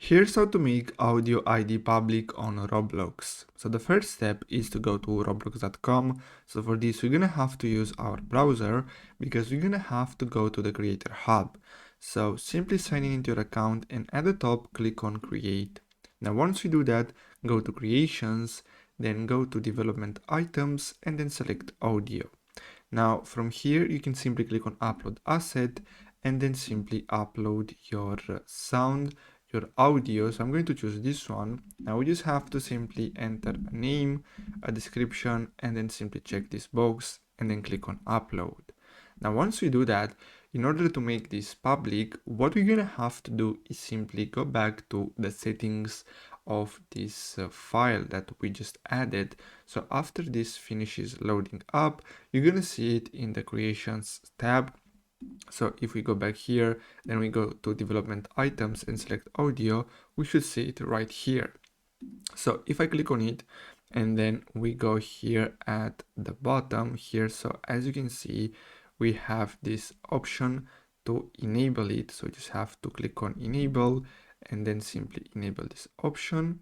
Here's how to make audio ID public on Roblox. So the first step is to go to roblox.com. So for this, we're gonna have to use our browser because we're gonna have to go to the Creator Hub. So simply sign in into your account and at the top, click on Create. Now, once you do that, go to Creations, then go to Development Items and then select Audio. Now, from here, you can simply click on Upload Asset and then simply upload your sound, your audio. So I'm going to choose this one. Now we just have to simply enter a name, a description, and then simply check this box and then click on upload. Now once we do that, in order to make this public, what we're gonna have to do is simply go back to the settings of this file that we just added. So after this finishes loading up, you're gonna see it in the creations tab. So if we go back here, then we go to development items and select audio, we should see it right here. So if I click on it and then we go here at the bottom here, so as you can see, we have this option to enable it. So you just have to click on enable and then simply enable this option.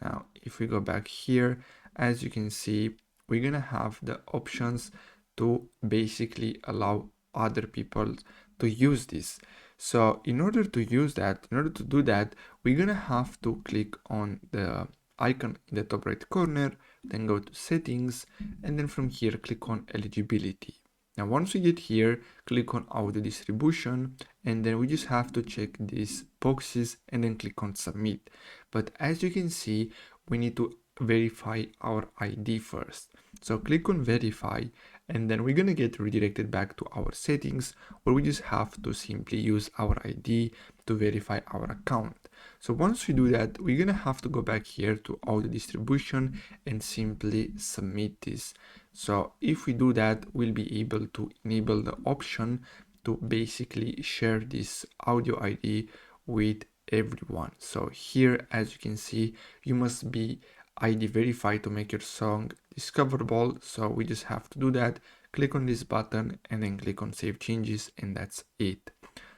Now, if we go back here, as you can see, we're gonna have the options to basically allow other people to use this. So in order to use that, in order to do that, we're gonna have to click on the icon in the top right corner, then go to settings, and then from here, click on eligibility. Now, once we get here, click on audio distribution, and then we just have to check these boxes and then click on submit. But as you can see, we need to verify our ID first. So click on verify, and then we're gonna get redirected back to our settings where we just have to simply use our ID to verify our account. So once we do that, we're gonna have to go back here to audio distribution and simply submit this. So if we do that, we'll be able to enable the option to basically share this audio ID with everyone. So here, as you can see, you must be ID verified to make your song discoverable. So we just have to do that. Click on this button and then click on save changes, and that's it.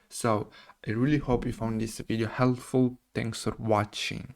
So I really hope you found this video helpful. Thanks for watching.